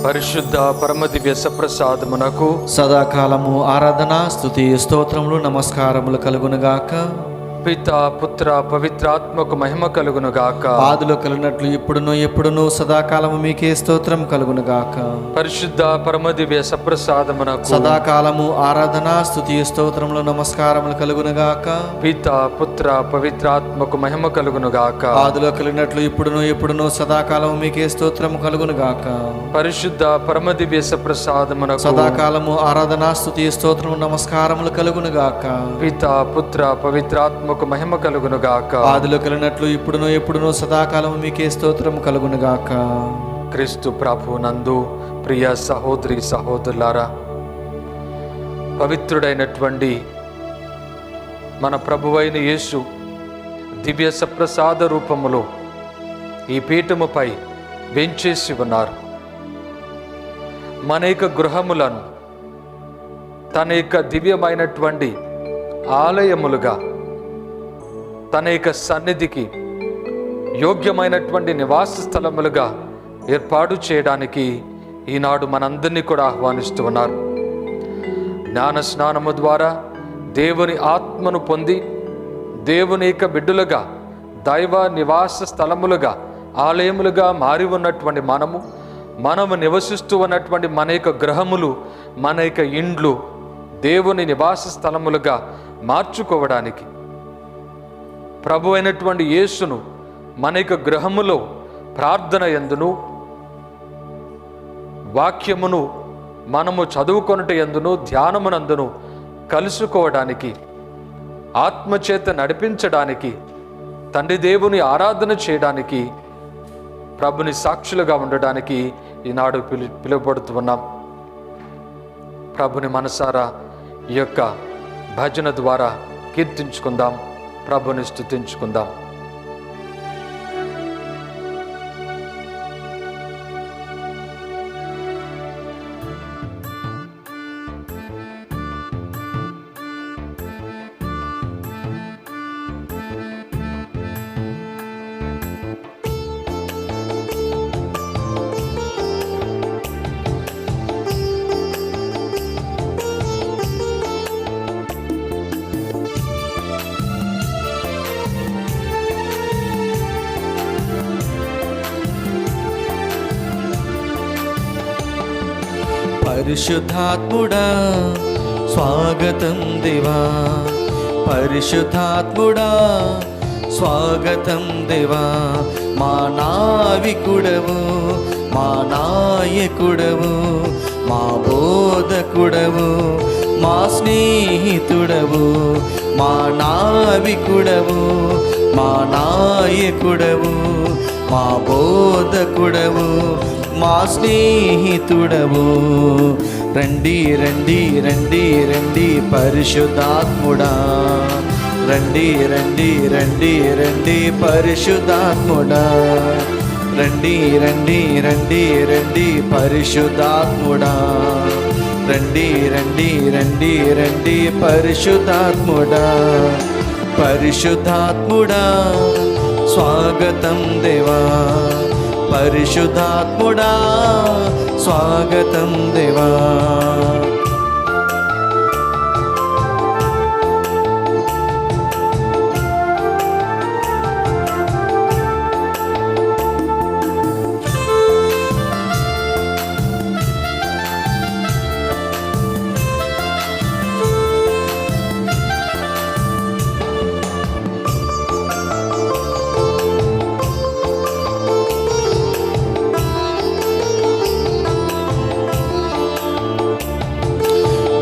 పరిశుద్ధ పరమ దివ్య సప్రసాదమునకు సదాకాలము ఆరాధన స్తుతి స్తోత్రములు నమస్కారములు కలుగునుగాక. పిత పుత్ర పవిత్రాత్మకు మహిమ కలుగునుగాక. ఆదిలో కలిగినట్లు ఇప్పుడును ఎప్పుడును సదాకాలము మీకే స్తోత్రం కలుగునుగాక. పరిశుద్ధ పరమ దివ్య సప్రసాదమునకు సదాకాలము ఆరాధన స్తుతి స్తోత్రములు నమస్కారములు కలుగునుగాక. పిత పుత్ర పవిత్రాత్మకు మహిమ కలుగునుగాక. ఆదిలో కలిగినట్లు ఇప్పుడును ఎప్పుడును సదాకాలము మీకే స్తోత్రం కలుగునుగాక. పరిశుద్ధ పరమ దివ్య సప్రసాదమునకు సదాకాలము ఆరాధన స్తుతి స్తోత్రము నమస్కారములు కలుగునుగాక. పిత పుత్ర పవిత్రాత్మకు మహిమ కలుగునుగాక. ఆదిలో కలిగినట్లు ఇప్పుడును ఎప్పుడును సదాకాలము మీకే స్తోత్రం కలుగునుగాక. క్రీస్తు ప్రభునందు ప్రియ సహోదరి సహోదరులారా, పవిత్రుడైనటువంటి మన ప్రభువైన యేసు దివ్య సప్రసాద రూపములో ఈ పీఠముపై వెంచేసి ఉన్నారు. మన యొక్క గృహములను తన యొక్క దివ్యమైనటువంటి ఆలయములుగా, తన యొక్క సన్నిధికి యోగ్యమైనటువంటి నివాస స్థలములుగా ఏర్పాటు చేయడానికి ఈనాడు మనందరినీ కూడా ఆహ్వానిస్తూ ఉన్నారు. జ్ఞాన స్నానము ద్వారా దేవుని ఆత్మను పొంది దేవుని యొక్క బిడ్డలుగా, దైవ నివాస స్థలములుగా, ఆలయములుగా మారి ఉన్నటువంటి మనము నివసిస్తూ ఉన్నటువంటి మన యొక్క గృహములు, మన యొక్క ఇండ్లు దేవుని నివాస స్థలములుగా మార్చుకోవడానికి, ప్రభు అయినటువంటి యేసును మన యొక్క గృహములో ప్రార్థన యందును, వాక్యమును మనము చదువుకొనుట యందును, ధ్యానమునందును కలుసుకోవడానికి, ఆత్మచేత నడిపించడానికి, తండ్రి దేవుని ఆరాధన చేయడానికి, ప్రభుని సాక్షులుగా ఉండడానికి ఈనాడు పిలువబడుతున్నాం. ప్రభుని మనసారా ఈ యొక్క భజన ద్వారా కీర్తించుకుందాం, ప్రభుని స్తుతించుకుందాం. పరిశుద్ధాత్ముడా స్వాగతం దేవా, పరిశుద్ధాత్ముడా స్వాగతం దేవా. మా నావికుడవు, మా నాయకుడవు, మా బోధకుడవు, మా స్నేహితుడవు, మా నావికుడవు, మా నాయకుడవు, మా బోధకుడవు, మా స్నేహితుడవు. రండి రండి రండి రండి పరిశుద్ధాత్ముడా, రండి రండి రండి రండి పరిశుద్ధాత్ముడా, రండి రండి రండి రండి పరిశుద్ధాత్ముడా, రండి రండి రండి రండి పరిశుద్ధాత్ముడా. పరిశుద్ధాత్ముడా స్వాగతం దేవా, పరిశుద్ధాత్ముడా స్వాగతం దేవా.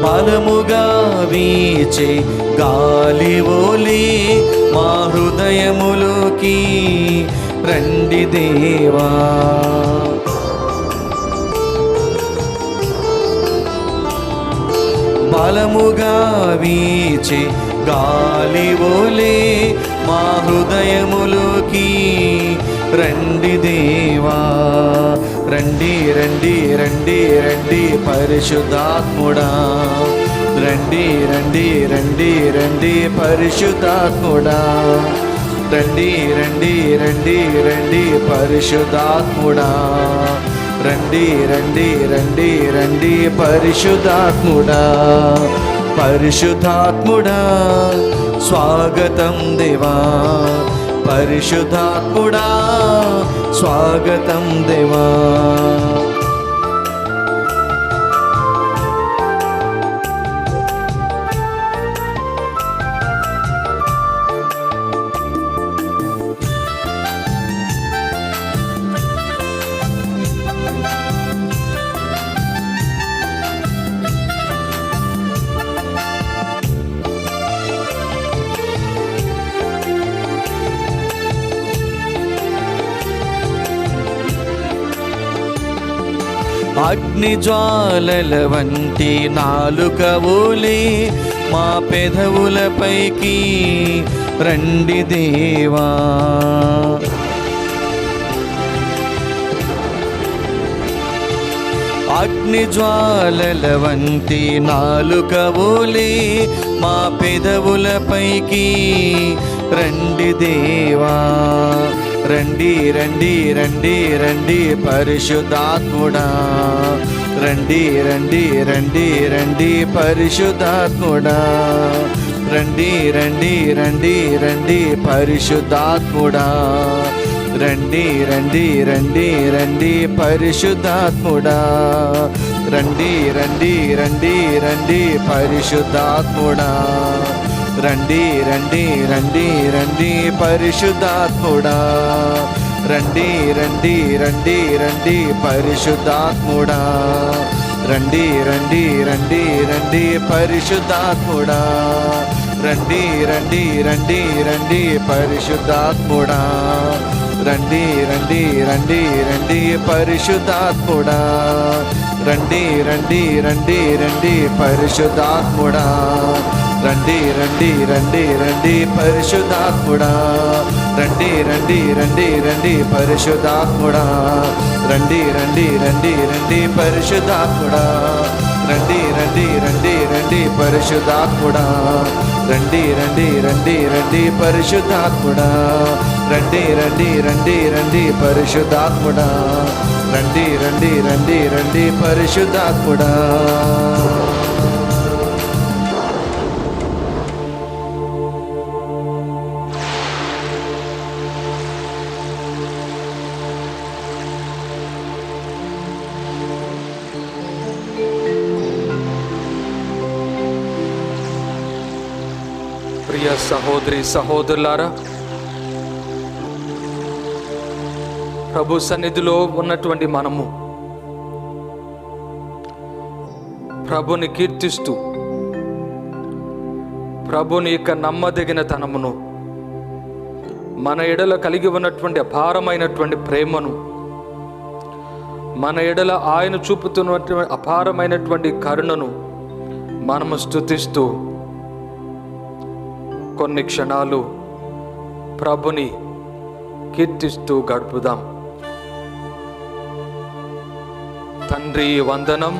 బలముగా వీచే గాలి ఓలి మా హృదయములోకి రండి దేవా. బలముగా వీచే గాలి ఓలి మా హృదయములోకి రండి దేవా. రండి రండి రండి రండి పరిశుద్ధాత్ముడా, రండి రండి రండి రండి పరిశుద్ధాత్ముడా, రండి రండి రండి రండి పరిశుద్ధాత్ముడా, రండి రండి రండి రండి పరిశుద్ధాత్ముడా, పరిశుద్ధాత్ముడా స్వాగతం దేవా, పరిశుద్ధాత్ముడా స్వాగతం దేవా. అగ్ని జ్వాలల వంటి నాలుకవోలే మా పెదవులపైకి రండి దేవా. అగ్ని జ్వాలల వంటి నాలుకవోలే మా పెదవులపైకి రండి దేవా. రండి రండి రండి రండి పరిశుద్ధాత్ముడా, రండి రండి రండి రండి పరిశుద్ధాత్ముడా, రండి రండి రండి రండి పరిశుద్ధాత్ముడా, రండి రండి రండి రండి పరిశుద్ధాత్ముడా, రండి రండి రండి రండి పరిశుద్ధాత్ముడా, రండి రండి రండి రండి పరిశుద్ధాత్ముడా, రండి రండి రండి రండి పరిశుద్ధాత్ముడా, రండి రండి రండి రండి పరిశుద్ధాత్ముడా, రండి రండి రండి రండి పరిశుద్ధాత్ముడా, రండి రండి రండి రండి పరిశుద్ధాత్ముడా, రండి రండి రండి రండి పరిశుద్ధాత్ముడా, రండి రండి రండి రండి పరిశుద్ధాత్ముడా, రండి రండి రండి రండి పరిశుద్ధాత్ముడా, రండి రండి రండి రండి పరిశుద్ధాత్ముడా, రండి రండి రండి రండి పరిశుద్ధాత్ముడా, రండి రండి రండి రండి పరిశుద్ధాత్ముడా, రండి రండి రండి రండి పరిశుద్ధాత్ముడా, రండి రండి రండి రండి పరిశుద్ధాత్ముడా. ప్రియ సహోదరి సహోదరులారా, ప్రభు సన్నిధిలో ఉన్నటువంటి మనము ప్రభుని కీర్తిస్తూ ప్రభుని యొక్క నమ్మదగిన తనమును, మన ఎడల కలిగి ఉన్నటువంటి అపారమైనటువంటి ప్రేమను, మన ఎడల ఆయన చూపుతున్నటువంటి అపారమైనటువంటి కరుణను మనము స్తుతిస్తూ కొన్ని క్షణాలు ప్రభుని కీర్తిస్తూ గడుపుదాం. తండ్రి వందనం,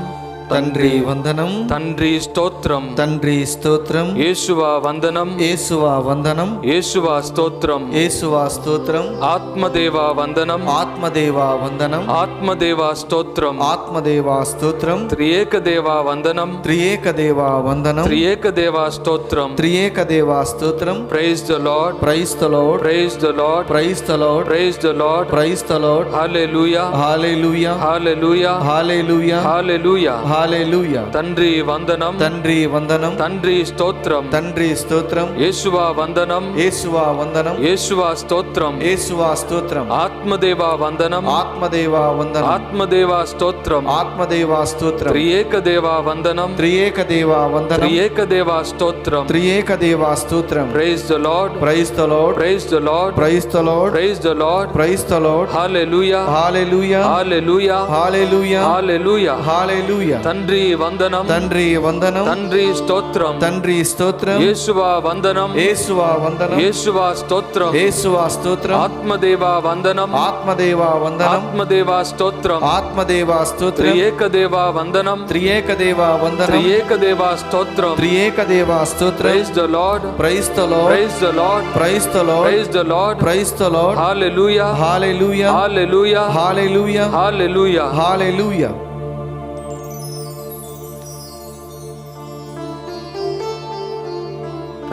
తండ్రి వందనం, తండ్రి స్తోత్రం, తండ్రి స్తోత్రం, యేసువా వందనం, యేసువా వందనం, యేసువా స్తోత్రం, యేసువా స్తోత్రం, ఆత్మదేవా వందనం, ఆత్మదేవా వందనం, ఆత్మదేవా స్తోత్రం, ఆత్మదేవా స్తోత్రం, త్రియేక దేవా వందనం, త్రియేక దేవా వందనం, త్రియేక దేవా స్తోత్రం, త్రియేక దేవా స్తోత్రం. Praise the lord, praise the lord, praise the lord, praise the lord, praise the lord, praise the lord. Hallelujah, hallelujah, hallelujah, hallelujah, hallelujah. Hallelujah. తండ్రి వందనం, తండ్రి వందనం, తండ్రి స్తోత్రం, తండ్రి స్తోత్రం, యేసువా వందనం, యేసువా వందనం, యేసువా స్తోత్రం, యేసువా స్తోత్రం, ఆత్మదేవా వందనం, ఆత్మదేవా వందనం, ఆత్మదేవా స్తోత్రం, ఆత్మదేవా స్తోత్రం, త్రియేక దేవా వందనం, త్రియేక దేవా వందనం, త్రియేక దేవా స్తోత్రం, త్రియేక దేవా స్తోత్రం. Praise the lord, praise the lord, praise the lord, praise the lord, praise the lord, praise the lord. Hallelujah, hallelujah, hallelujah, hallelujah, hallelujah. Hallelujah. తండ్రి వందనం, తండ్రి వందనం, తండ్రి స్తోత్రం, తండ్రి స్తోత్రం, యేసువా వందనం, యేసువా వందనం, యేసువా స్తోత్రం, యేసువా స్తోత్రం, ఆత్మదేవా వందనం, ఆత్మదేవా వందనం, ఆత్మదేవా స్తోత్రం, ఆత్మదేవా స్తోత్రం, త్రియేకదేవా వందనం, త్రియేకదేవా వందనం, త్రియేకదేవా స్తోత్రం, త్రియేకదేవా స్తోత్రం. Praise the lord, praise the lord, praise the lord, praise the lord, praise the lord, praise the lord. Hallelujah, hallelujah, hallelujah, hallelujah, hallelujah. Hallelujah.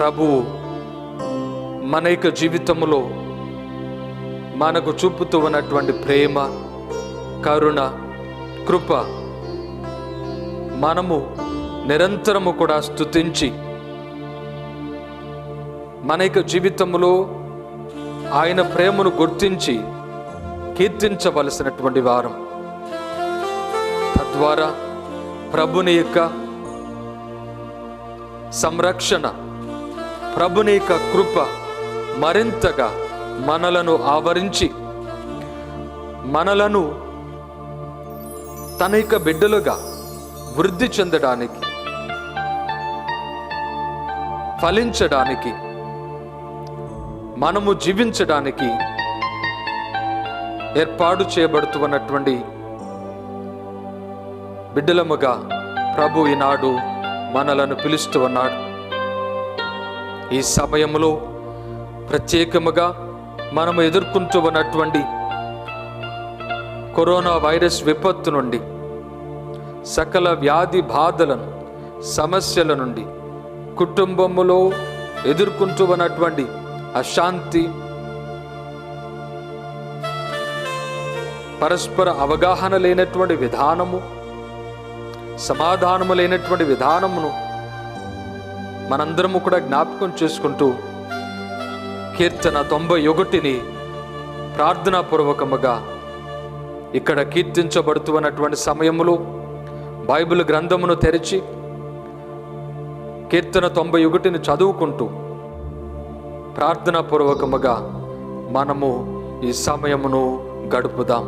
ప్రభు మన యొక్క జీవితంలో మనకు చూపుతూ ఉన్నటువంటి ప్రేమ, కరుణ, కృప మనము నిరంతరము కూడా స్తుతించి మన యొక్క జీవితంలో ఆయన ప్రేమను గుర్తించి కీర్తించవలసినటువంటి వారం. తద్వారా ప్రభుని యొక్క సంరక్షణ, ప్రభుని యొక్క కృప మరింతగా మనలను ఆవరించి మనలను తన యొక్క బిడ్డలుగా వృద్ధి చెందడానికి, ఫలించడానికి, మనము జీవించడానికి ఏర్పాటు చేయబడుతున్నటువంటి బిడ్డలముగా ప్రభు ఈనాడు మనలను పిలుస్తూ ఉన్నాడు. ఈ సమయంలో ప్రత్యేకముగా మనము ఎదుర్కొంటూ ఉన్నటువంటి కరోనా వైరస్ విపత్తు నుండి, సకల వ్యాధి బాధలను, సమస్యల నుండి, కుటుంబములో ఎదుర్కొంటూ ఉన్నటువంటి అశాంతి, పరస్పర అవగాహన లేనటువంటి విధానము, సమాధానము లేనటువంటి విధానమును మనందరము కూడా జ్ఞాపకం చేసుకుంటూ కీర్తన 91ని ప్రార్థనాపూర్వకముగా ఇక్కడ కీర్తించబడుతున్నటువంటి సమయములో బైబిల్ గ్రంథమును తెరిచి కీర్తన 91ని చదువుకుంటూ ప్రార్థనాపూర్వకముగా మనము ఈ సమయమును గడుపుదాం.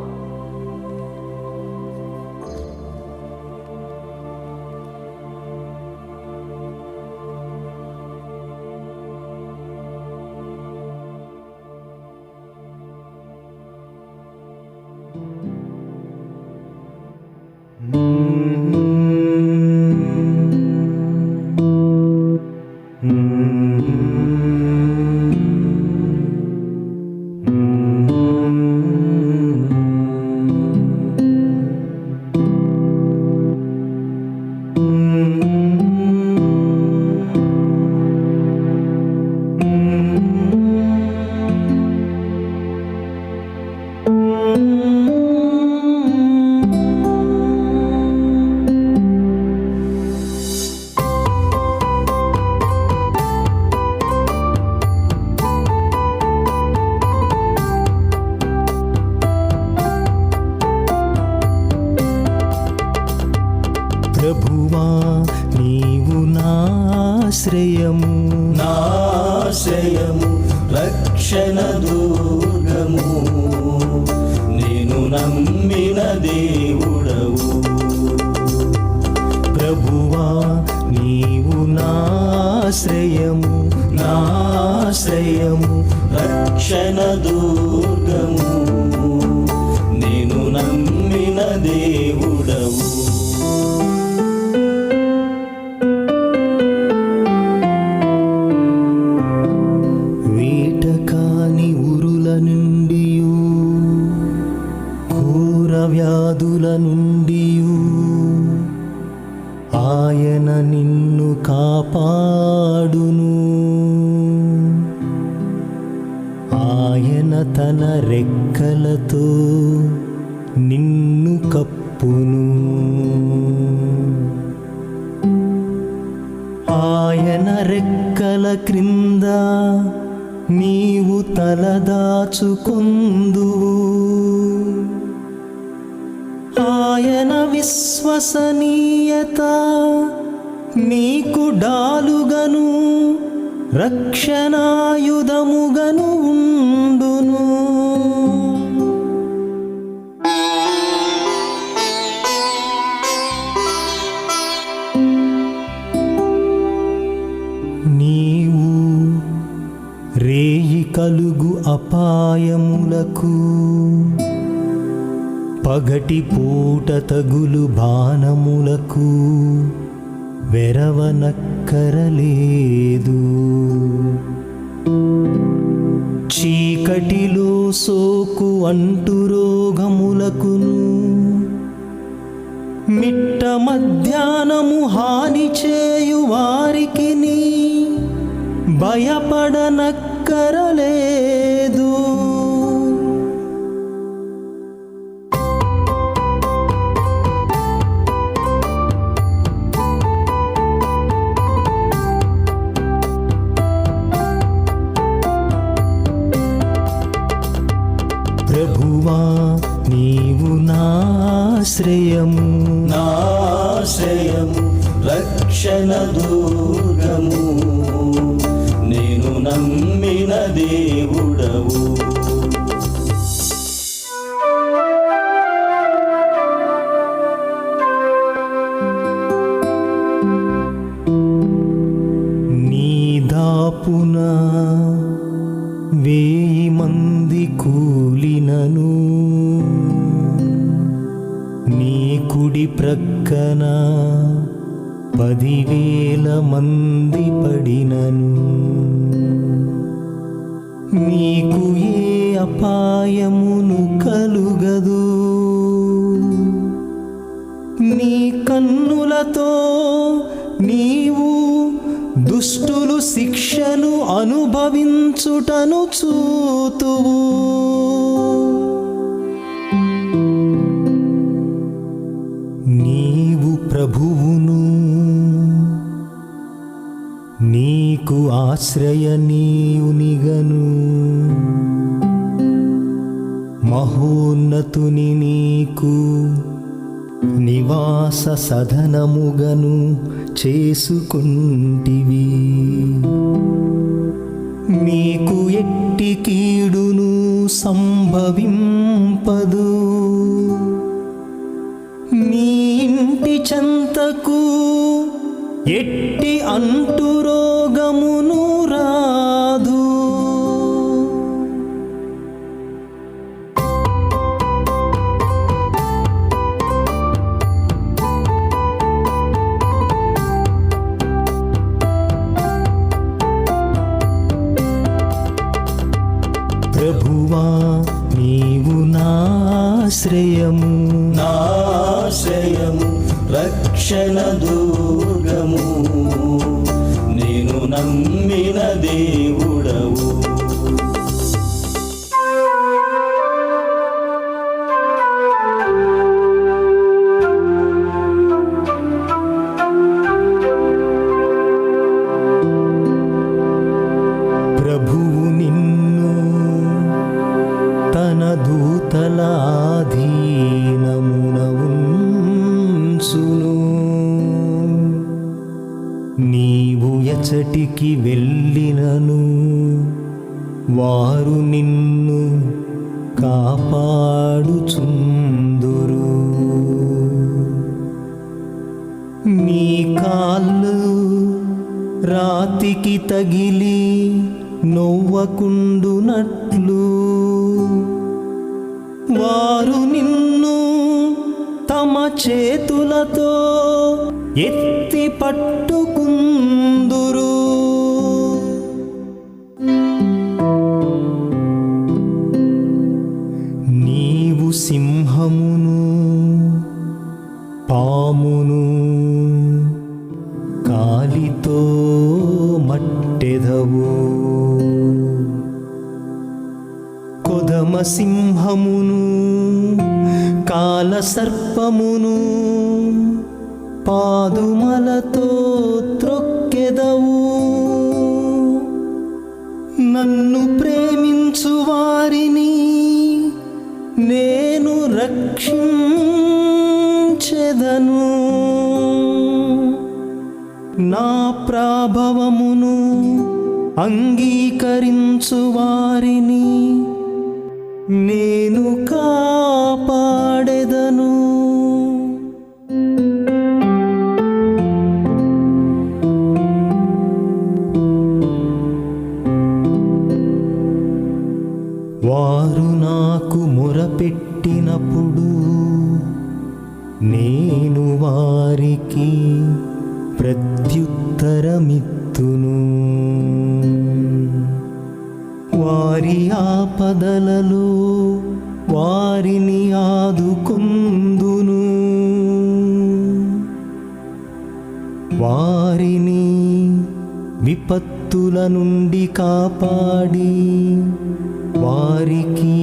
ప్రభువా నీవు నాశ్రయము, నాశ్రయము, రక్షణ దుర్గము, నేను నమ్మిన దేవుడవు. ప్రభువా నీవు నాశ్రయము, నాశ్రయము, రక్షణ దుర్గము, నేను నమ్మిన దేవుడవు. వ్యాధుల నుండి ఆయన నిన్ను కాపాడును. ఆయన తన రెక్కలతో నిన్ను కప్పును. ఆయన రెక్కల క్రింద నీవు తలదాచుకొందువు. ఆయన విశ్వసనీయత నీకు డాలుగను, రక్షణాయుధముగను ఉండును. రేయి కలుగు అపాయములకు పగటి పూట తగులు బాణములకు వెరవనక్కరలేదు. చీకటిలో సోకు అంటు రోగములకును మిట్ట మధ్యాహ్నము హాని చేయు వారికిని భయపడనక్కరలేదు. ప్రభువా నీవు నాశ్రయము, నాశ్రయము రక్షణ దుర్గము, నేను నమ్మిన దేవుడవు. నీ దాపున 1000 మంది కూలినను నీ కుడి ప్రక్కన 10,000 మంది పడినను నీకు ఏ అపాయమును కలుగదు. నీ కన్నులతో నీవు దుష్టులు శిక్షను అనుభవించుటను చూతువు. నీవు ప్రభువును, నీకు ఆశ్రయనీయునిగను, మహోన్నతుని నీకు నివాస సదనముగను చేసుకుంటివి. నీకు ఎట్టి కీడును సంభవింపదు. నీ ఇంటి చెంతకు ఎట్టి అంటు రోగమును రాదు. ప్రభువా నీవు నాశ్రయము, నాశ్రయము రక్షణ దుర్గము, నేను నమ్మిన దేవుడవు. ప్రభువు నిన్ను తన దూతల ఆధీనమున ఉంచును. నీవు ఎచటికి వెళ్ళినను వారు నిన్ను కాపాడుచుందురు. నీ కాళ్ళు రాతికి తగిలి నొవ్వకుండునట్లు వారు నిన్ను తమ చేతులతో ఎత్తి పట్టుకుందురు. నీవు సింహమును పామును కాలితో మట్టెదవు. కొదమ సింహమును కాల సర్పమును పాదుమలతో త్రొక్కెదవు. నన్ను ప్రేమించు వారిని నేను రక్షించెదను. నా ప్రాభవమును అంగీకరించు వారిని నేను కాపాడెదను. వారు నాకు మొరపెట్టినప్పుడు నేను వారికి ప్రత్యుత్తరమిత్తును. వారి ఆపదలలో వారిని ఆదుకొందును. వారిని విపత్తుల నుండి కాపాడి వారికి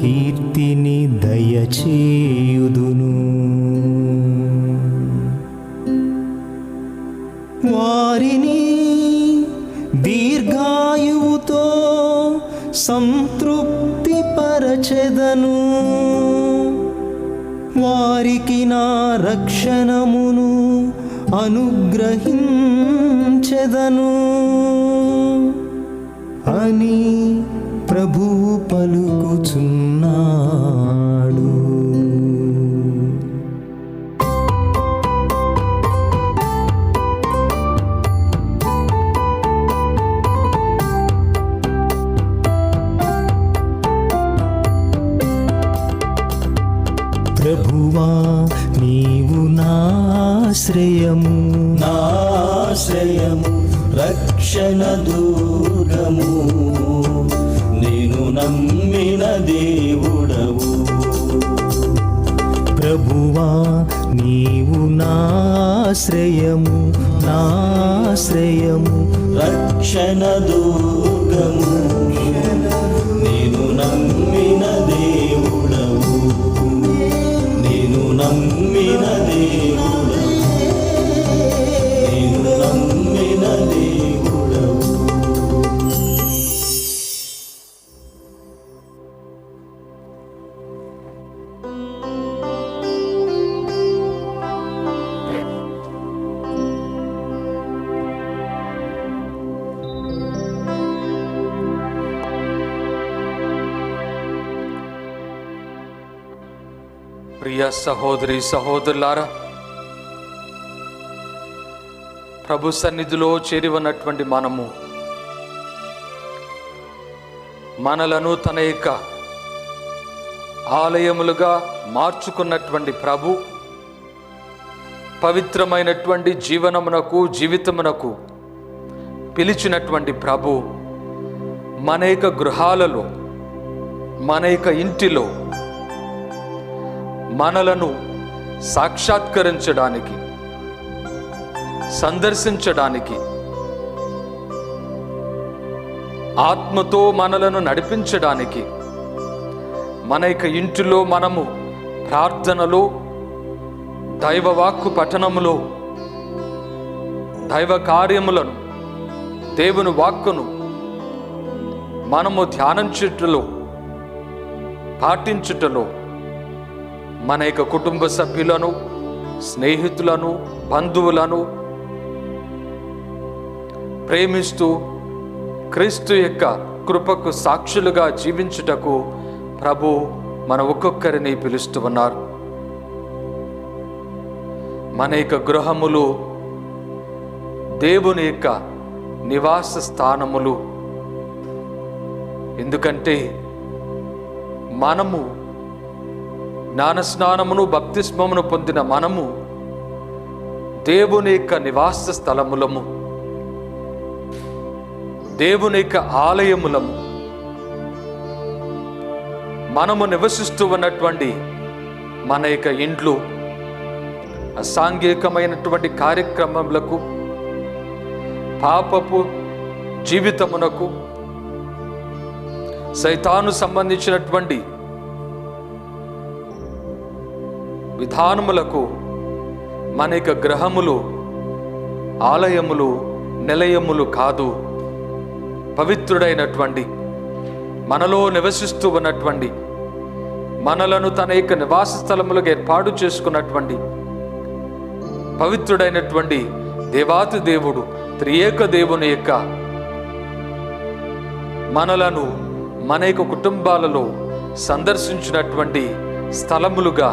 కీర్తిని దయచేయుదును. వారిని దీర్ఘాయువుతో సంతృప్తి పరచెదను. వారికి నా రక్షణమును అనుగ్రహించెదను అని ప్రభువు పలుకుచున్నాడు. ప్రభువా నీవు నాశ్రయము, నాశ్రయము, రక్షణ దుర్గము, నేను నమ్మిన దేవుడవు. ప్రభువా నీవు నాశ్రయము, నాశ్రయము, రక్షణ దుర్గము, నేను నమ్మిన దేవుడవు. నేను నమ్మిన దేవుడవు, నేను నమ్మిన దేవుడవు. ప్రియ సహోదరి సహోదరులారా, ప్రభు సన్నిధిలో చేరి ఉన్నటువంటి మనలను తన యొక్క ఆలయములుగా మార్చుకున్నటువంటి ప్రభు, పవిత్రమైనటువంటి జీవితమునకు పిలిచినటువంటి ప్రభు, మన యొక్క గృహాలలో, మన యొక్క ఇంటిలో మనలను సాక్షాత్కరించడానికి, సందర్శించడానికి, ఆత్మతో మనలను నడిపించడానికి, మన యొక్క ఇంటిలో మనము ప్రార్థనలో, దైవవాక్కు పఠనములో, దైవ కార్యములను, దేవుని వాక్కును మనము ధ్యానించుటలో, పాటించుటలో మన యొక్క కుటుంబ సభ్యులను, స్నేహితులను, బంధువులను ప్రేమిస్తూ క్రీస్తు యొక్క కృపకు సాక్షులుగా జీవించుటకు ప్రభు మన ఒక్కొక్కరిని పిలుస్తూ ఉన్నారు. మన యొక్క గృహములు దేవుని యొక్క నివాస స్థానములు. ఎందుకంటే మనము జ్ఞానస్నానమును, బప్తిస్మమును పొందిన మనము దేవుని యొక్క నివాస స్థలములము, దేవుని యొక్క ఆలయములము. మనము నివసిస్తూ ఉన్నటువంటి మన యొక్క ఇండ్లు అసాంఘికమైనటువంటి కార్యక్రమములకు, పాపపు జీవితమునకు, సైతాను సంబంధించినటువంటి విధానములకు మన యొక్క గ్రహములు, ఆలయములు, నిలయములు కాదు. పవిత్రుడైనటువంటి, మనలో నివసిస్తూ ఉన్నటువంటి, మనలను తన యొక్క నివాస స్థలములుగా ఏర్పాటు చేసుకున్నటువంటి పవిత్రుడైనటువంటి దేవాతి దేవుడు, త్రియేక దేవుని యొక్క మనలను మన యొక్క కుటుంబాలలో సందర్శించినటువంటి స్థలములుగా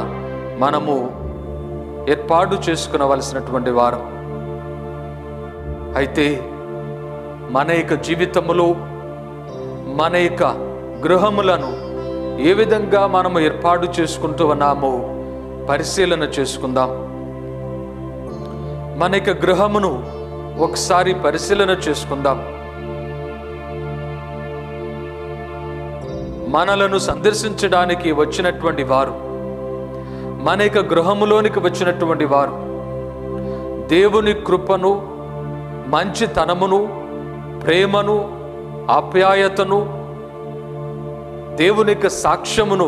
మనము ఏర్పాటు చేసుకునవలసినటువంటి వారం. అయితే మన యొక్క జీవితములో, మన యొక్క గృహములను ఏ విధంగా మనము ఏర్పాటు చేసుకుంటూ ఉన్నామో పరిశీలన చేసుకుందాం. మన యొక్క గృహమును ఒకసారి పరిశీలన చేసుకుందాం. మనలను సందర్శించడానికి వచ్చినటువంటి వారు, మన యొక్క గృహములోనికి వచ్చినటువంటి వారు దేవుని కృపను, మంచితనమును, ప్రేమను, ఆప్యాయతను, దేవుని యొక్క సాక్ష్యమును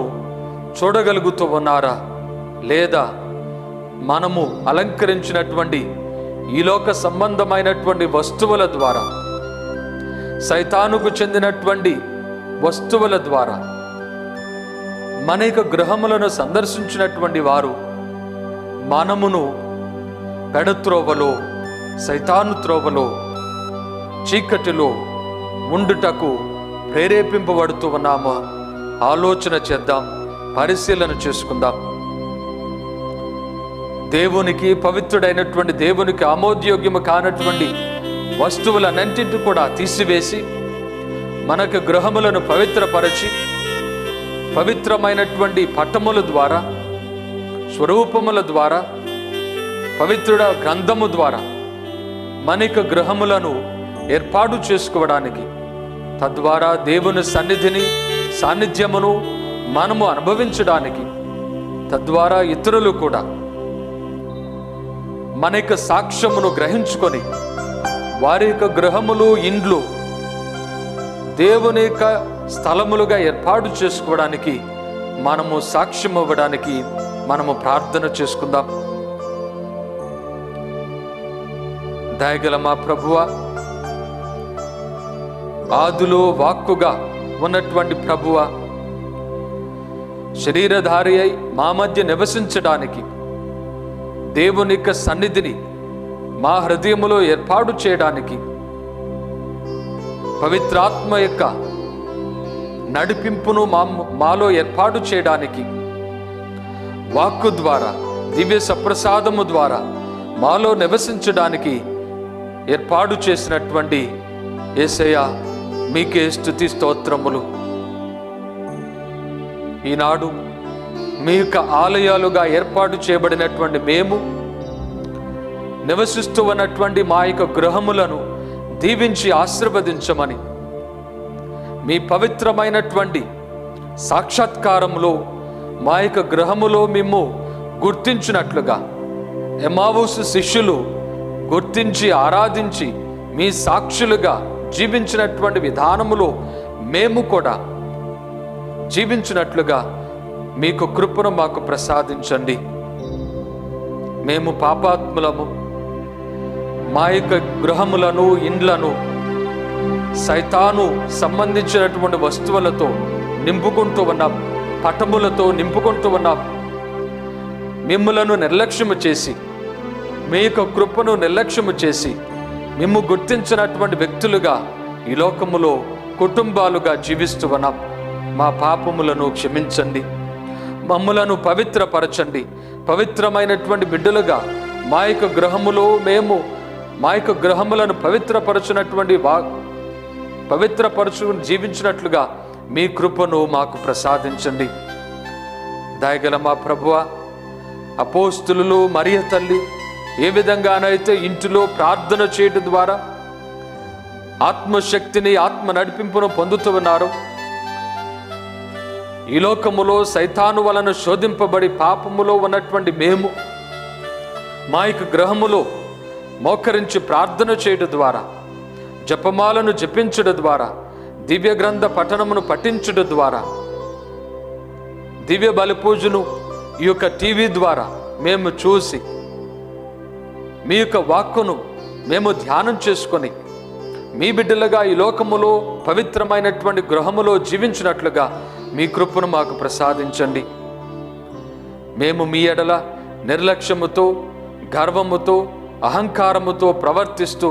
చూడగలుగుతూ ఉన్నారా? లేదా మనము అలంకరించినటువంటి ఈ లోక సంబంధమైనటువంటి వస్తువుల ద్వారా, సైతానుకు చెందినటువంటి వస్తువుల ద్వారా మన యొక్క గృహములను సందర్శించినటువంటి వారు మనమును పెడత్రోవలో, సైతాను త్రోవలో, చీకటిలో ఉండుటకు ప్రేరేపింపబడుతూ ఉన్నామా? ఆలోచన చేద్దాం, పరిశీలన చేసుకుందాం. దేవునికి, పవిత్రుడైనటువంటి దేవునికి ఆమోదయోగ్యము కానటువంటి వస్తువులన్నింటినీ కూడా తీసివేసి మనకు గృహములను పవిత్రపరచి, పవిత్రమైనటువంటి పట్టముల ద్వారా, స్వరూపముల ద్వారా, పవిత్రుడ గ్రంథము ద్వారా మనకు గృహములను ఏర్పాటు చేసుకోవడానికి, తద్వారా దేవుని సన్నిధిని, సాన్నిధ్యమును మనము అనుభవించడానికి, తద్వారా ఇతరులు కూడా మన యొక్క సాక్ష్యమును గ్రహించుకొని వారి యొక్క గృహములు, ఇండ్లు దేవుని యొక్క స్థలములుగా ఏర్పాటు చేసుకోవడానికి, మనము సాక్ష్యం ఇవ్వడానికి మనము ప్రార్థన చేసుకుందాం. దయగల మా ప్రభువా, ఆదిలో వాక్కుగా ఉన్నటువంటి ప్రభువా, శరీరధారి అయి మా మధ్య నివసించడానికి, దేవుని యొక్క సన్నిధిని మా హృదయములో ఏర్పాటు చేయడానికి, పవిత్రాత్మ యొక్క నడిపింపును మాలో ఏర్పాటు చేయడానికి, వాక్కు ద్వారా, దివ్య సప్రసాదము ద్వారా మాలో నివసించడానికి ఏర్పాటు చేసినటువంటి యేసయ్య, మీకే స్తుతి స్తోత్రములు. ఈనాడు మీ యొక్క ఆలయాలుగా ఏర్పాటు చేయబడినటువంటి మేము నివసిస్తూ ఉన్నటువంటి మా యొక్క గృహములను దీవించి ఆశీర్వదించమని, మీ పవిత్రమైనటువంటి సాక్షాత్కారంలో మా యొక్క గృహములో మేము గుర్తించినట్లుగా, ఎమ్మావూసు శిష్యులు గుర్తించి ఆరాధించి మీ సాక్షులుగా జీవించినటువంటి విధానములో మేము కూడా జీవించినట్లుగా మీకు కృపను మాకు ప్రసాదించండి. మేము పాపాత్ములము, మా యొక్క గృహములను, ఇండ్లను సైతాను సంబంధించినటువంటి వస్తువులతో నింపుకుంటూ ఉన్నాం, పటములతో నింపుకుంటూ ఉన్నాం. మిమ్ములను నిర్లక్ష్యము చేసి, మీ యొక్క కృపను నిర్లక్ష్యము చేసి, మిమ్ము గుర్తించినటువంటి వ్యక్తులుగా ఈ లోకములో కుటుంబాలుగా జీవిస్తూ ఉన్నాం. మా పాపములను క్షమించండి, మమ్ములను పవిత్రపరచండి. పవిత్రమైనటువంటి బిడ్డలుగా మా యొక్క గృహములో మేము మా యొక్క గృహములను పవిత్రపరచు జీవించినట్లుగా మీ కృపను మాకు ప్రసాదించండి. దయగల మా ప్రభువా, అపోస్తులు, మరియ తల్లి ఏ విధంగానైతే ఇంటిలో ప్రార్థన చేయడం ద్వారా ఆత్మశక్తిని, ఆత్మ నడిపింపును పొందుతూ ఉన్నారు, ఈ లోకములో సైతాను వలన శోధింపబడి పాపములో ఉన్నటువంటి మేము మా యొక్క గృహములో మోకరించి ప్రార్థన చేయడం ద్వారా, జపమాలను జపించడం ద్వారా, దివ్య గ్రంథ పఠనమును పఠించడం ద్వారా, దివ్య బలిపూజను ఈ యొక్క టీవీ ద్వారా మేము చూసి, మీ యొక్క వాక్కును మేము ధ్యానం చేసుకొని, మీ బిడ్డలుగా ఈ లోకములో పవిత్రమైనటువంటి గృహములో జీవించినట్లుగా మీ కృపను మాకు ప్రసాదించండి. మేము మీ ఎడల నిర్లక్ష్యముతో, గర్వముతో, అహంకారముతో ప్రవర్తిస్తూ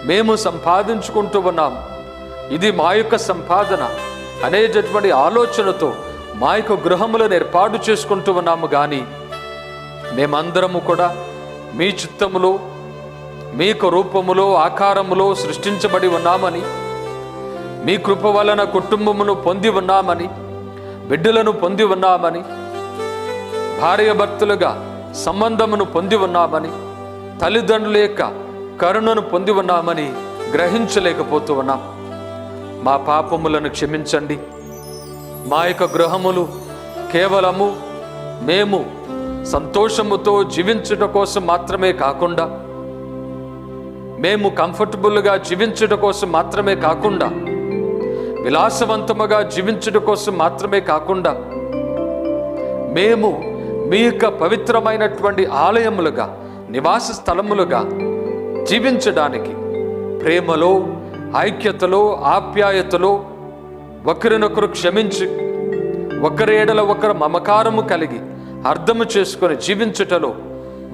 మేము సంపాదించుకుంటూ ఉన్నాం, ఇది మా యొక్క సంపాదన అనేటటువంటి ఆలోచనతో మా యొక్క గృహములను ఏర్పాటు చేసుకుంటూ ఉన్నాము. కానీ మేమందరము కూడా మీ చిత్తములో, మీ యొక్క రూపములో, ఆకారములో సృష్టించబడి ఉన్నామని, మీ కృప వలన కుటుంబమును పొంది ఉన్నామని, బిడ్డలను పొంది ఉన్నామని, భార్యాభర్తలుగా సంబంధమును పొంది ఉన్నామని, తల్లిదండ్రుల యొక్క కరుణను పొంది ఉన్నామని గ్రహించలేకపోతూ ఉన్నాం. మా పాపములను క్షమించండి. మా యొక్క గృహములు కేవలము మేము సంతోషముతో జీవించుట కోసం మాత్రమే కాకుండా, మేము కంఫర్టబుల్గా జీవించుట కోసం మాత్రమే కాకుండా, విలాసవంతముగా జీవించుట కోసం మాత్రమే కాకుండా, మేము మీ యొక్క పవిత్రమైనటువంటి ఆలయములుగా, నివాస స్థలములుగా జీవించడానికి ప్రేమలో, ఐక్యతలో, ఆప్యాయతలో, ఒకరినొకరు క్షమించి, ఒకరి ఎడల ఒకరు మమకారము కలిగి అర్థము చేసుకొని జీవించుటలో,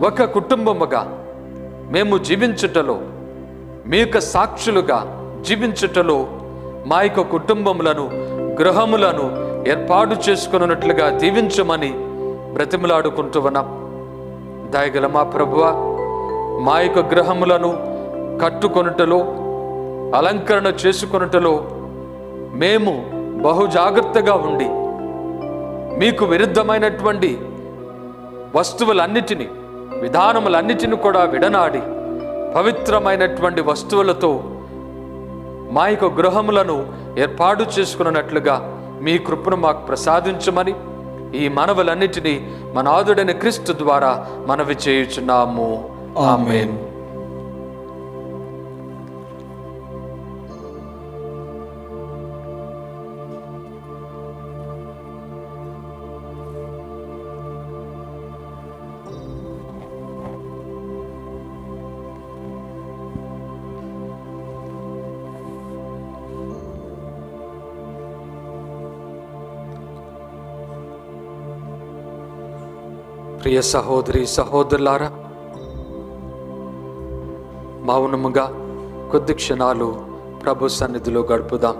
ఒక కుటుంబముగా మేము జీవించుటలో, మీ యొక్క సాక్షులుగా జీవించుటలో మా యొక్క కుటుంబములను, గృహములను ఏర్పాటు చేసుకున్నట్లుగా దీవించమని బ్రతిమలాడుకుంటూ ఉన్నాం. దయగల మా ప్రభువా, మా యొక్క గృహములను కట్టుకొనుటలో, అలంకరణ చేసుకొనుటలో మేము బహు జాగ్రత్తగా ఉండి, మీకు విరుద్ధమైనటువంటి వస్తువులన్నిటినీ, విధానములన్నిటిని కూడా విడనాడి పవిత్రమైనటువంటి వస్తువులతో మా యొక్క గృహములను ఏర్పాటు చేసుకున్నట్లుగా మీ కృపను మాకు ప్రసాదించమని ఈ మనవులన్నిటినీ మన నాథుడైన క్రీస్తు ద్వారా మనవి చేయుచున్నాము. ఆమేన్. ప్రియ సహోదరి సహోదరులారా, మౌనముగా కొద్ది క్షణాలు ప్రభు సన్నిధిలో గడుపుదాం.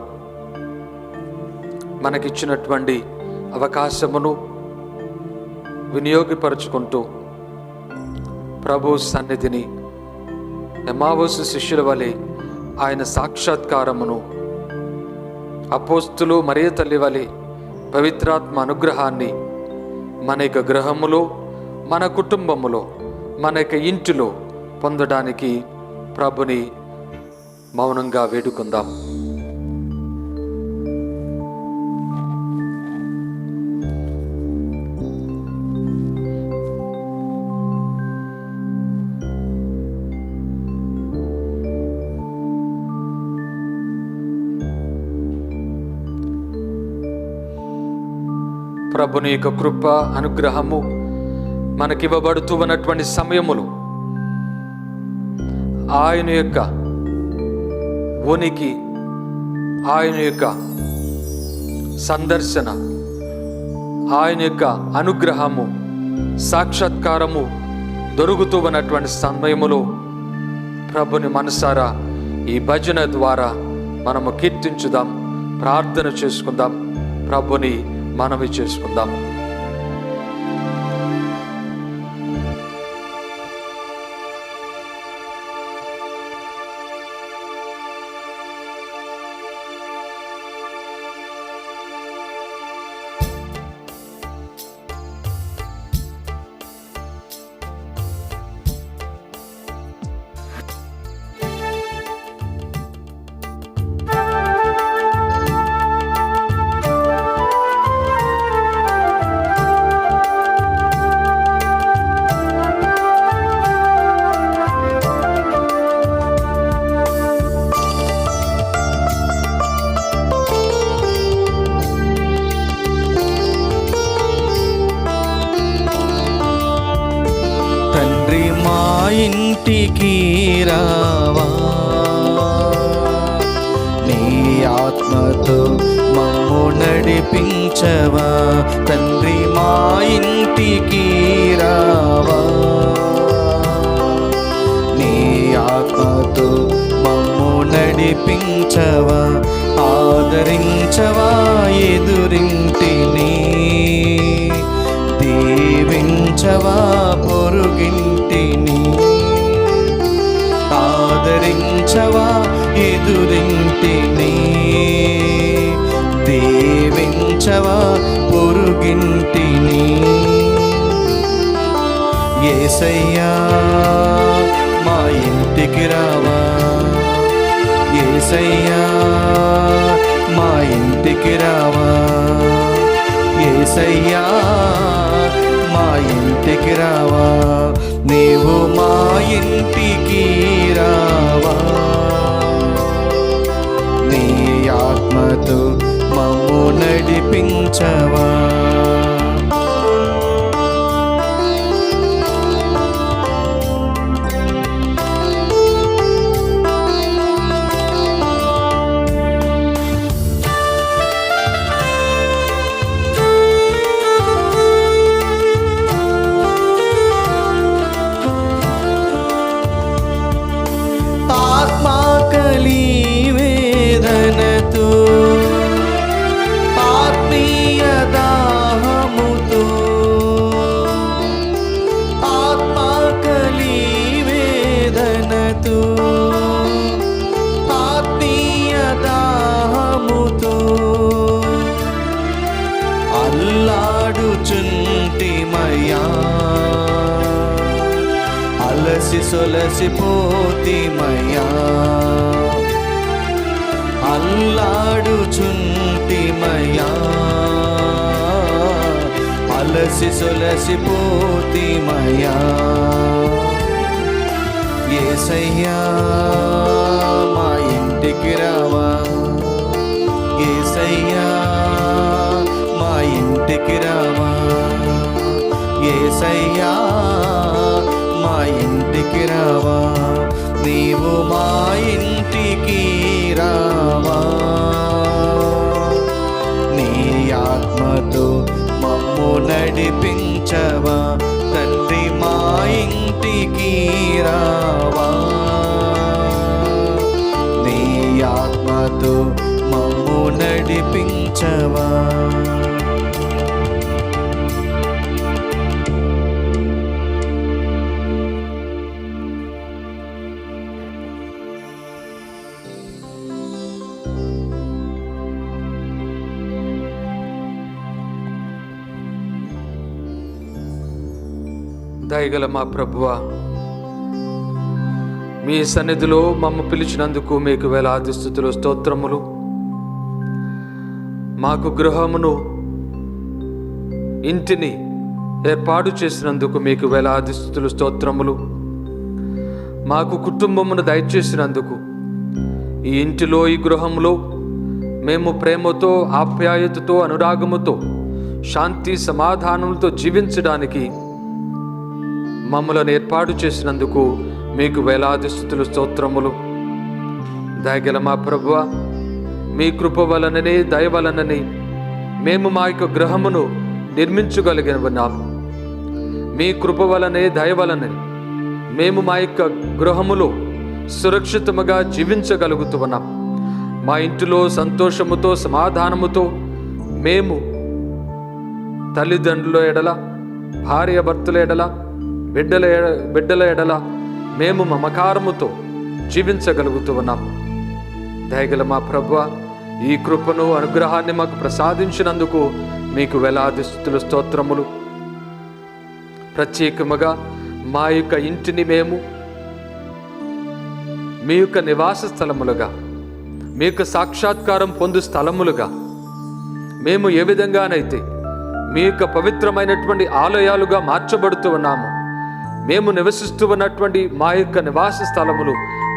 మనకిచ్చినటువంటి అవకాశమును వినియోగపరుచుకుంటూ ప్రభు సన్నిధిని ఎమ్మావోసు శిష్యుల వలె ఆయన సాక్షాత్కారమును, అపోస్తులు మరియ తల్లి వలె పవిత్రాత్మ అనుగ్రహాన్ని మన యొక్క గృహములో, మన కుటుంబములో, మన యొక్క ఇంటిలో పొందడానికి ప్రభుని మౌనంగా వేడుకుందాం. ప్రభుని యొక్క కృప, అనుగ్రహము మనకివ్వబడుతూ ఉన్నటువంటి సమయములు, ఆయన యొక్క ఉనికి, ఆయన యొక్క సందర్శన, ఆయన యొక్క అనుగ్రహము, సాక్షాత్కారము దొరుకుతూ ఉన్నటువంటి సమయములో ప్రభుని మనసారా ఈ భజన ద్వారా మనము కీర్తించుదాం, ప్రార్థన చేసుకుందాం, ప్రభుని మనవి చేసుకుందాం. ఇంటికి రావా, నీ ఆత్మతో మమ్ము నడిపించవా. తండ్రి మా ఇంటికి రావా, నీ ఆత్మతో మమ్ము నడిపించవా. ఆదరించవా ఎదురింటిని, దీవించవా పొరుగింటిని. ఆదరించవా ఎదురింటిని, నడిపించవా పొరుగింటిని. యేసయ్యా మా ఇంటికి రావా, యేసయ్యా మా ఇంటికి రావా, యేసయ్యా మా ఇంటికి రావా, నీవు మా ఇంటికి రావా, నీ ఆత్మతో మమ్ము నడిపించవా. ఆత్మాకలి వేదనతో, ఆత్మీయ దాహముతో, ఆత్మాకలి వేదనతో, ఆత్మీయ దాహముతో అల్లాడుచుంటిమయ్యా, అలసి సొలసిపోతిమయ్యా, అల్లాడుచుంటిమయ్యా, అలసి సొలసిపోతిమయ్యా. యేసయ్యా మా ఇంటికి రావా, యేసయ్యా మా ఇంటికి రావా, యేసయ్యా మా ఇంటికి రావా, నీవు మా ఇంటికి రావా, నీ ఆత్మతో మమ్ము నడిపించవా, తండ్రి మా ఇంటికి రావా, నీ ఆత్మతో మమ్ము నడిపించవా. దయగల మా ప్రభువా, మీ సన్నిధిలో మమ్మ పిలిచినందుకు మీకు వేలాది స్తుతులు స్తోత్రములు. మాకు గృహమును ఇంటిని ఏర్పాటు చేసినందుకు మీకు వేలాది స్తుతులు స్తోత్రములు. మాకు కుటుంబమును దయచేసినందుకు, ఈ ఇంటిలో ఈ గృహంలో మేము ప్రేమతో ఆప్యాయతతో అనురాగముతో శాంతి సమాధానములతో జీవించడానికి మమ్మలను ఏర్పాటు చేసినందుకు మీకు వేలాది స్తుతులు స్తోత్రములు. దయగల మా ప్రభువా, మీ కృప వలననే దయ వలననే మేము మా యొక్క గృహమును నిర్మించగలిగినాము. మీ కృప వలనే దయ వలననే మేము మా యొక్క గృహములో సురక్షితముగా జీవించగలుగుతున్నాం. మా ఇంటిలో సంతోషముతో సమాధానముతో మేము తల్లిదండ్రుల ఎడల, భార్య భర్తల ఎడల, బిడ్డల ఎడల మేము మమకారముతో జీవించగలుగుతున్నాం. దయగల మా ప్రభువా, ఈ కృపను అనుగ్రహాన్ని మాకు ప్రసాదించినందుకు మీకు వేలాది స్తుతులు స్తోత్రములు. ప్రత్యేకముగా మా యొక్క ఇంటిని మేము మీ యొక్క నివాస స్థలములుగా, మీ యొక్క సాక్షాత్కారం పొందు స్థలములుగా మేము ఏ విధంగానైతే మీ యొక్క పవిత్రమైనటువంటి ఆలయాలుగా మార్చబడుతూ ఉన్నాము, మేము నివసిస్తూ ఉన్నటువంటి మా యొక్క నివాస స్థలములు,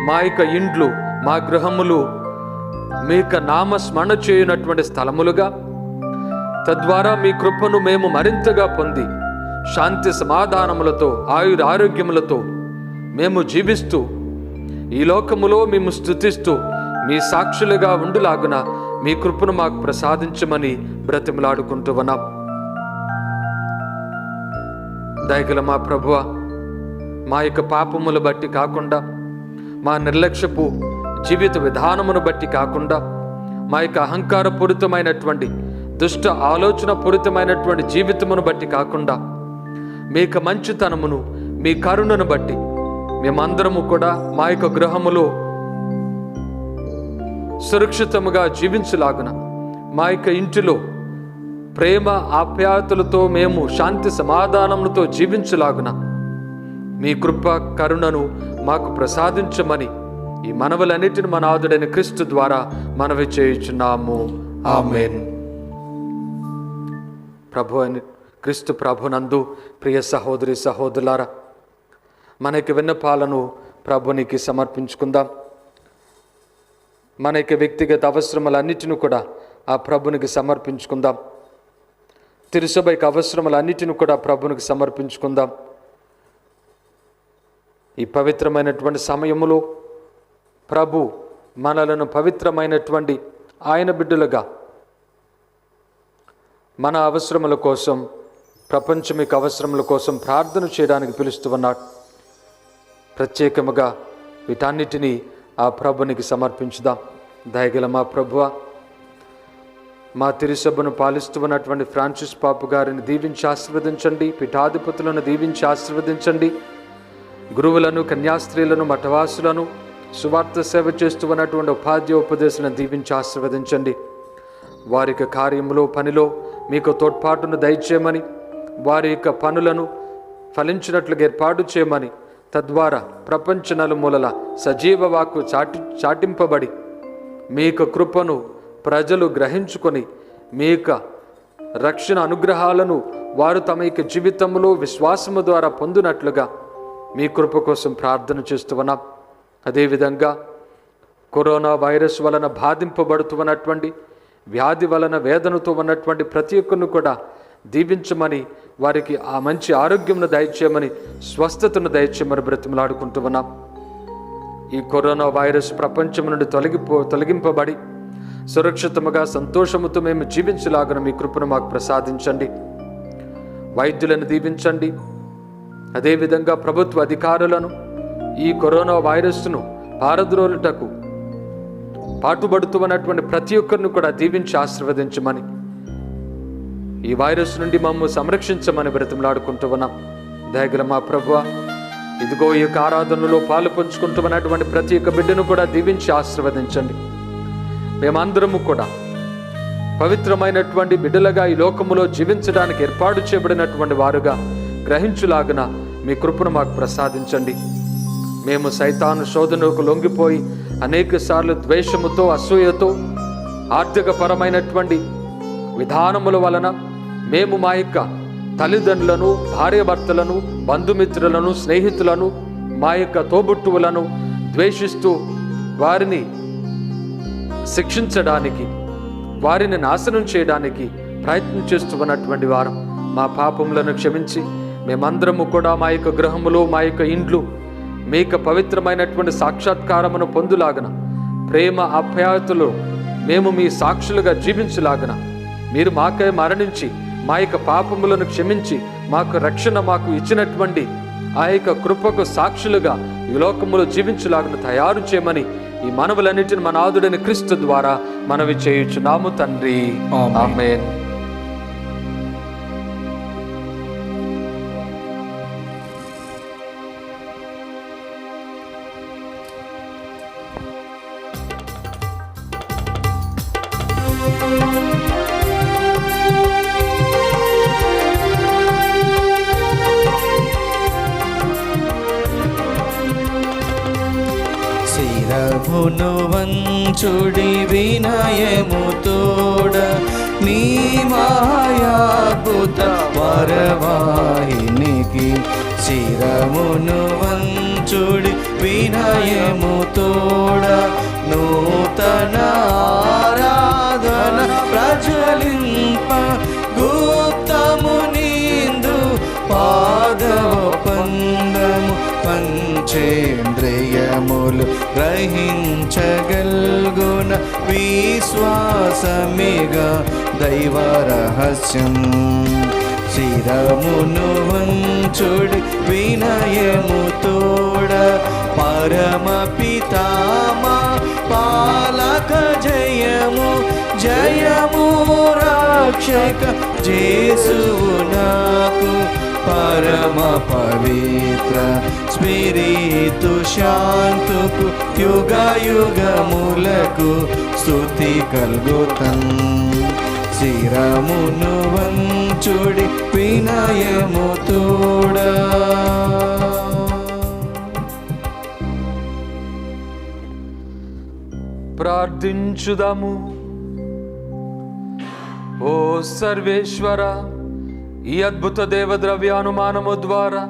మా యొక్క ఇండ్లు, మా గృహములు మీ యొక్క నామస్మరణ చేయనటువంటి స్థలములుగా, తద్వారా మీ కృపను మేము మరింతగా పొంది శాంతి సమాధానములతో ఆరోగ్యములతో మేము జీవిస్తూ ఈ లోకములో మేము స్తుతిస్తూ మీ సాక్షులుగా ఉండులాగున మీ కృపను మాకు ప్రసాదించమని బ్రతిమలాడుకుంటూ ఉన్నాం. దయగల మా ప్రభువా, మా యొక్క పాపములు బట్టి కాకుండా, మా నిర్లక్ష్యపు జీవిత విధానమును బట్టి కాకుండా, మా యొక్క అహంకారపూరితమైనటువంటి దుష్ట ఆలోచన పూరితమైనటువంటి జీవితమును బట్టి కాకుండా, మీ యొక్క మంచితనమును, మీ కరుణను బట్టి మేమందరము కూడా మా యొక్క గృహములో సురక్షితముగా జీవించలాగున, మా యొక్క ఇంటిలో ప్రేమ ఆప్యాయతలతో మేము శాంతి సమాధానములతో జీవించలాగున మీ కృప కరుణను మాకు ప్రసాదించమని ఈ మనవులన్నిటిని మన నాథుడైన క్రీస్తు ద్వారా మనవి చేయుచున్నాము. ఆమేన్. ప్రభు అని క్రీస్తు ప్రభునందు ప్రియ సహోదరి సహోదరులారా, మనకి విన్నపాలను ప్రభునికి సమర్పించుకుందాం. మన యొక్క వ్యక్తిగత అవసరములన్నిటిని కూడా ఆ ప్రభునికి సమర్పించుకుందాం. తిరుసభైకి అవసరములన్నిటిని కూడా ప్రభునికి సమర్పించుకుందాం. ఈ పవిత్రమైనటువంటి సమయములో ప్రభు మనలను పవిత్రమైనటువంటి ఆయన బిడ్డలుగా మన అవసరముల కోసం, ప్రపంచమిక అవసరముల కోసం ప్రార్థన చేయడానికి పిలుస్తూ ఉన్నాడు. ప్రత్యేకముగా వీటన్నిటినీ ఆ ప్రభునికి సమర్పించుదాం. దయగల మా ప్రభువా, మా తిరుసభను పాలిస్తూ ఉన్నటువంటి ఫ్రాన్సిస్ పాపు గారిని దీవించి ఆశీర్వదించండి. పీఠాధిపతులను దీవించి ఆశీర్వదించండి. గురువులను, కన్యాస్త్రీలను, మఠవాసులను, సువార్త సేవ చేస్తూ ఉన్నటువంటి ఉపాధ్యోపదేశాలను దీవించి ఆశీర్వదించండి. వారి యొక్క కార్యములో, పనిలో మీకు తోడ్పాటును దయచేయమని, వారి యొక్క పనులను ఫలించినట్లుగా ఏర్పాటు చేయమని, తద్వారా ప్రపంచ నలుమూలల సజీవ వాక్కు చాటింపబడి మీ యొక్క కృపను ప్రజలు గ్రహించుకొని మీ యొక్క రక్షణ అనుగ్రహాలను వారు తమ యొక్క జీవితంలో విశ్వాసము ద్వారా పొందినట్లుగా మీ కృప కోసం ప్రార్థన చేస్తున్నాం. అదేవిధంగా కరోనా వైరస్ వలన బాధింపబడుతున్నటువంటి, వ్యాధి వలన వేదనతో ఉన్నటువంటి ప్రతి ఒక్కరిని కూడా దీవించమని, వారికి ఆ మంచి ఆరోగ్యంను దయచేయమని, స్వస్థతను దయచేయమని బ్రతిమలాడుకుంటున్నాం. ఈ కరోనా వైరస్ ప్రపంచం నుండి తొలగింపబడి సురక్షితముగా సంతోషముతో మేము జీవించలాగిన మీ కృపను మాకు ప్రసాదించండి. వైద్యులను దీవించండి. అదేవిధంగా ప్రభుత్వ అధికారులను ఈ కరోనా వైరస్ను పారద్రోలుటకు పాటుపడుతున్నటువంటి ప్రతి ఒక్కరిని కూడా దీవించి ఆశీర్వదించమని, ఈ వైరస్ నుండి మమ్మల్ని సంరక్షించమని బ్రతిమలాడుకుంటూ ఉన్నాం. దయగల మా ప్రభువా, ఇదిగో ఈ యొక్క ఆరాధనలో పాలు పంచుకుంటున్నటువంటి ప్రతి ఒక్క బిడ్డను కూడా దీవించి ఆశీర్వదించండి. మేమందరము కూడా పవిత్రమైనటువంటి బిడ్డలుగా ఈ లోకములో జీవించడానికి ఏర్పాటు చేయబడినటువంటి వారుగా గ్రహించులాగున మీ కృపను మాకు ప్రసాదించండి. మేము సైతాను శోధనకు లొంగిపోయి అనేక సార్లు ద్వేషముతో, అసూయతో, ఆర్థికపరమైనటువంటి విధానముల వలన మేము మా యొక్క తల్లిదండ్రులను, భార్యాభర్తలను, బంధుమిత్రులను, స్నేహితులను, మా యొక్క తోబుట్టువులను ద్వేషిస్తూ వారిని శిక్షించడానికి, వారిని నాశనం చేయడానికి ప్రయత్నం చేస్తున్నటువంటి వారం మా పాపములను క్షమించి మేమందరము కూడా మా యొక్క గృహములో, మా యొక్క ఇండ్లు మీకు పవిత్రమైనటువంటి సాక్షాత్కారమును పొందులాగన, ప్రేమ ఆప్యాయతలు మేము మీ సాక్షులుగా జీవించలాగన, మీరు మాకై మరణించి మా యొక్క పాపములను క్షమించి మాకు రక్షణ మాకు ఇచ్చినటువంటి ఆ యొక్క కృపకు సాక్షులుగా ఈ లోకములో జీవించలాగన తయారు చేయమని ఈ మనవులన్నిటిని మన నాథుడైన క్రీస్తు ద్వారా మనవి చేయుచున్నాము తండ్రి. ఆమేన్. శిరమును వంచుడి వినయము తోడ నీ మాయాద్భుత వరవాహినికి. శిరమును వంచుడి వినయము తోడ నూతన ఆరాధన ప్రజ్వలింప గుప్తము నిందు పాదవ పందము పంచేంద్రియములు గ్రహించగల్గున విశ్వాసమిగా దైవ రహస్యం. శిరమును వంచుడి వినయము తోడ పరమ పితామా పాలక జయము జయము రక్షక జేసువు నాకు పరమ పవిత్ర స్పిరితు శాంతుకు యుగ యుగములకు స్తుతి కల్గుతన్. శిరమును వంచుడి వినయము తోడా. ప్రార్థించుదాము. ఓ సర్వేశ్వర, ఈ అద్భుత దేవద్రవ్యానుమానము ద్వారా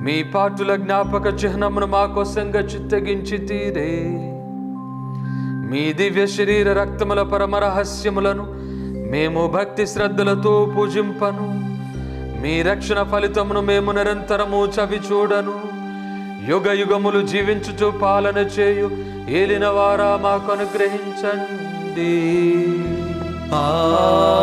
మీ పాటుల జ్ఞాపక చిహ్నమును మా కోసంగా చిత్తగించి తీరే. మీ దివ్య శరీర రక్తముల పరమరహస్యములను మేము భక్తి శ్రద్ధలతో పూజింపను. మీ రక్షణ ఫలితమును మేము నిరంతరము చవి చూడను. యుగ యుగములు జీవించుచు పాలన చేయు ఏలిన వారా మాకు అనుగ్రహించండి. ఆమేన్.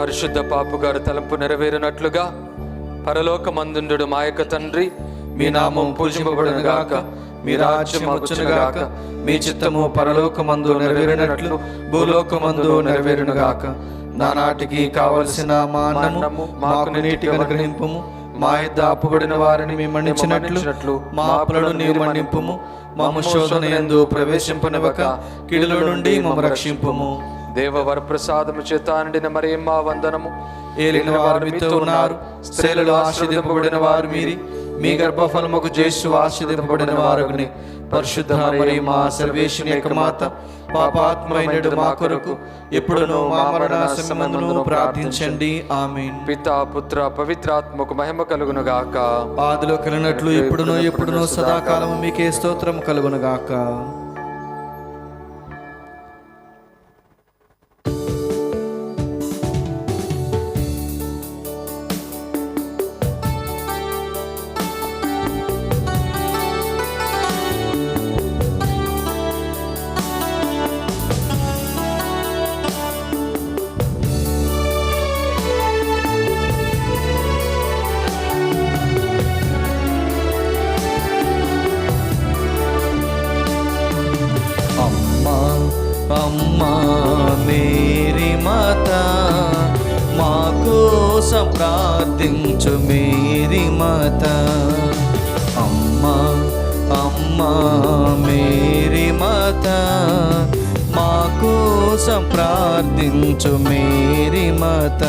పరిశుద్ధ పాపుగారు తలంపు నెరవేరినట్లుగా పరలోకమందుండు మా యొక్క తండ్రి, మీ నామం పూజింపబడును గాక, మీ రాజ్యం వచ్చును గాక, మీ చిత్తము పరలోకమందు నెరవేరినట్లు భూలోకమందు నెరవేరును గాక. నానాటికి కావలసిన మా అన్నము మాకు నీటిగా అనుగ్రహింపుము. మా యొద్ద అప్పుబడిన వారిని మేము మన్నించినట్లు మా అప్పులను నీవు మన్నింపుము. మమ్ము శోధన యందు ప్రవేశింపనివ్వక కీడుల నుండి మమ్ము రక్షింపుము. దేవ వరప్రసాదము చేత నిండిన మరియమ్మ వందనము. ఏలిన వారు మీతో ఉన్నారు, స్త్రీలలో ఆశీర్వదింపబడిన వారు మీరి, మీ గర్భఫలముకు జేసు ఆశీర్వదింపబడిన వారుని. పరిశుద్ధ మరియమ్మ సర్వేశ్వరుని యొక్క మాత, పాపాత్మైనడు మా కొరకు ఎప్పుడును మా మరణ సమయమందును ప్రార్థించండి. ఆమేన్. పితా పుత్ర పవిత్రాత్మకు మహిమ కలుగును గాక. ఆదిలో కలిగినట్లు ఎప్పుడును సదాకాలము మీకే స్తోత్రం కలుగును గాక. అమ్మా మేరీ మాత, మా కోసం ప్రార్థించు మేరీ మాత. అమ్మా మేరీ మాత, మా కోసం ప్రార్థించు మేరీ మాత.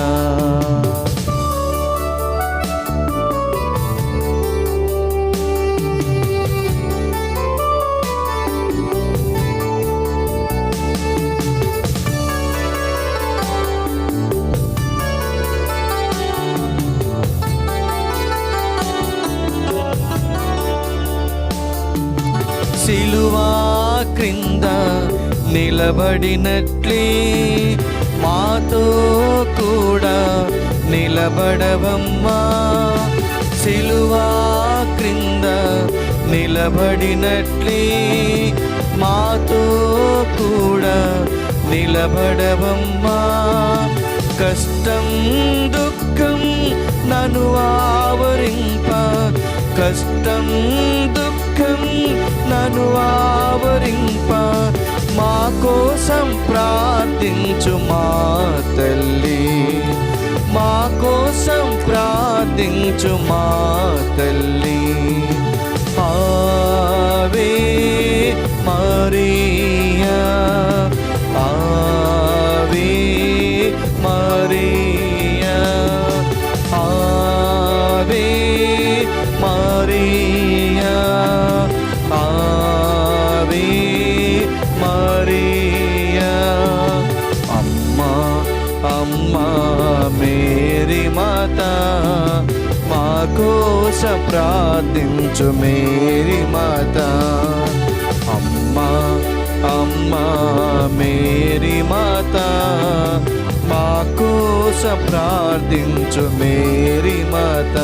సిలువా క్రింద నిలబడినట్లే మాతో కూడా నిలబడవమ్మా. సిలువా క్రింద నిలబడినట్లే మాతో కూడా నిలబడవమ్మా. కష్టం దుఃఖం నన్ను ఆవరింప, కష్టం దుఃఖం నన్ను ఆవరింప, మా కోసం ప్రార్థించు మా తల్లి, మా కోసం ప్రార్థించు మా తల్లి. ఆవే మరియా, ఆవే మరియా, ఆవే మరియా, ఆవే మరియా. అమ్మా అమ్మా మేరీ మాత, మా కోసం ప్రార్థించు మేరీ మాత. అమ్మా అమ్మా మేరీ మాత, మా కోసం ప్రార్థించు మేరీ మాత.